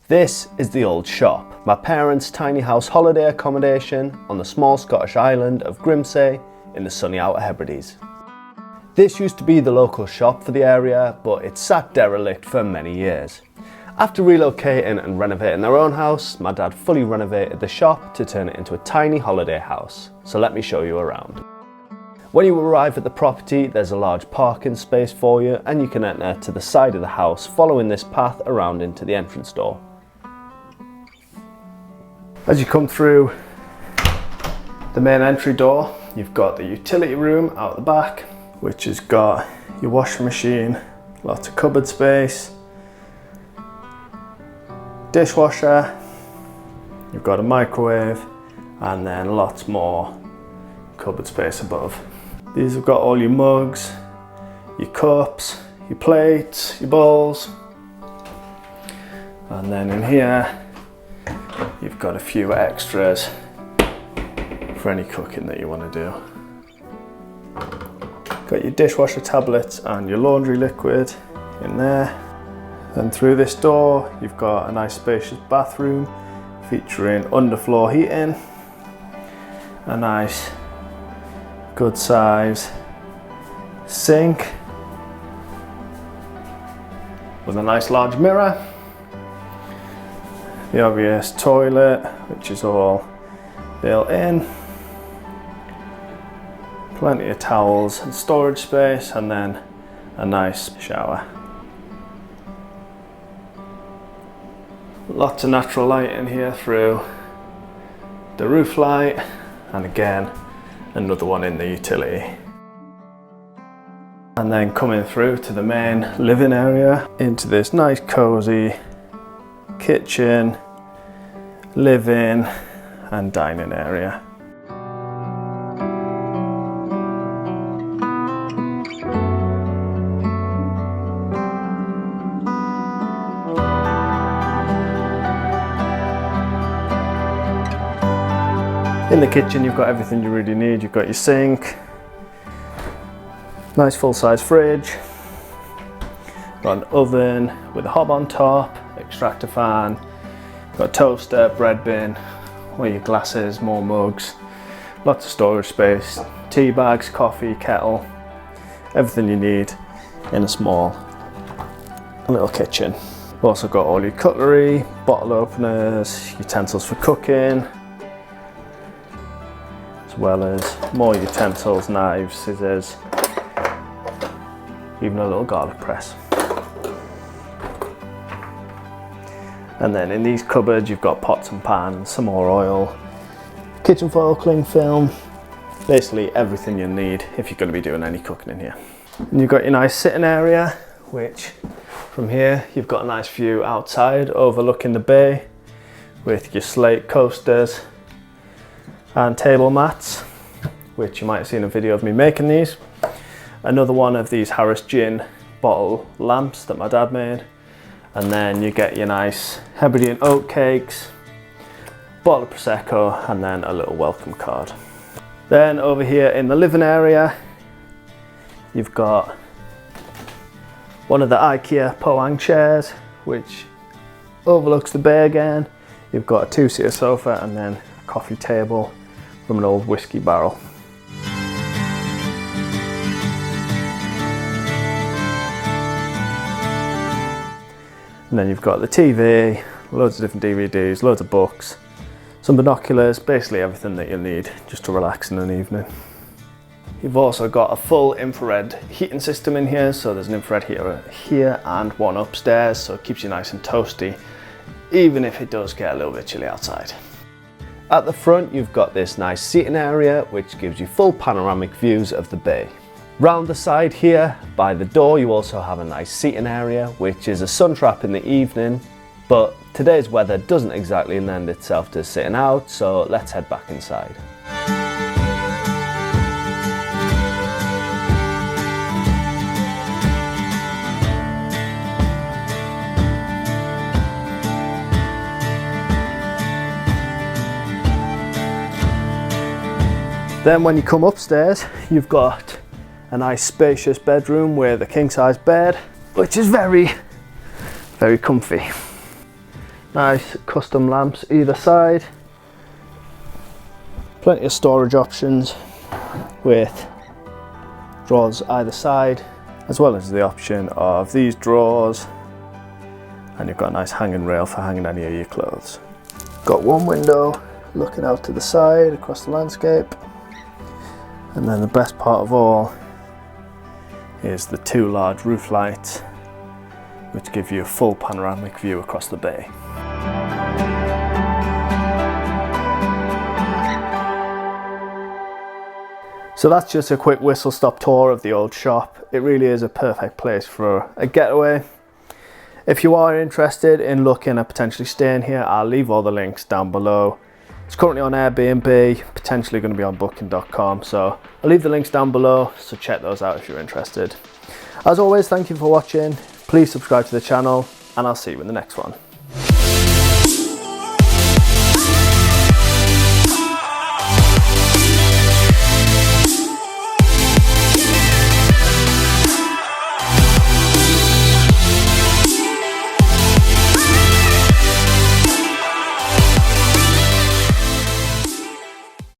This is the old shop, my parents' tiny house holiday accommodation on the small Scottish island of Grimsay in the sunny Outer Hebrides. This used to be the local shop for the area, but it sat derelict for many years. After relocating and renovating their own house, my dad fully renovated the shop to turn it into a tiny holiday house. So let me show you around. When you arrive at the property, there's a large parking space for you, and you can enter to the side of the house following this path around into the entrance door. As you come through the main entry door, you've got the utility room out the back, which has got your washing machine, lots of cupboard space, dishwasher, you've got a microwave, and then lots more cupboard space above. These have got all your mugs, your cups, your plates, your bowls, and then in here you've got a few extras for any cooking that you want to do. Got your dishwasher tablets and your laundry liquid in there. Then through this door you've got a nice spacious bathroom featuring underfloor heating, a nice good size sink with a nice large mirror, the obvious toilet which is all built in, plenty of towels and storage space, and then a nice shower. Lots of natural light in here through the roof light, and again another one in the utility. And then coming through to the main living area into this nice cosy kitchen, living and dining area. In the kitchen you've got everything you really need. You've got your sink, nice full-size fridge, got an oven with a hob on top, extractor fan, got a toaster, bread bin, all your glasses, more mugs, lots of storage space, tea bags, coffee, kettle, everything you need in a small little kitchen. You've also got all your cutlery, bottle openers, utensils for cooking, as well as more utensils, knives, scissors, even a little garlic press. And then in these cupboards you've got pots and pans, some more oil, kitchen foil, cling film, basically everything you need if you're going to be doing any cooking in here. And you've got your nice sitting area, which from here you've got a nice view outside overlooking the bay with your slate coasters and table mats, which you might have seen a video of me making these. Another one of these Harris gin bottle lamps that my dad made. And then you get your nice Hebridean oat cakes, bottle of Prosecco, and then a little welcome card. Then over here in the living area, you've got one of the IKEA Pohang chairs, which overlooks the bay again. You've got a two-seater sofa and then a coffee table from an old whiskey barrel. And then you've got the TV, loads of different DVDs, loads of books, some binoculars, basically everything that you'll need just to relax in an evening. You've also got a full infrared heating system in here, so there's an infrared heater here and one upstairs, so it keeps you nice and toasty, even if it does get a little bit chilly outside. At the front you've got this nice seating area which gives you full panoramic views of the bay. Round the side here by the door you also have a nice seating area which is a sun trap in the evening, but today's weather doesn't exactly lend itself to sitting out, so let's head back inside. Then when you come upstairs, you've got a nice spacious bedroom with a king size bed, which is very, very comfy. Nice custom lamps either side. Plenty of storage options with drawers either side, as well as the option of these drawers, and you've got a nice hanging rail for hanging any of your clothes. Got one window looking out to the side across the landscape, and then the best part of all is the two large roof lights, which give you a full panoramic view across the bay. So that's just a quick whistle-stop tour of the old shop. It really is a perfect place for a getaway. If you are interested in looking at potentially staying here, I'll leave all the links down below. It's currently on Airbnb, potentially going to be on booking.com, so I'll leave the links down below, so check those out if you're interested. As always, thank you for watching. Please subscribe to the channel, and I'll see you in the next one.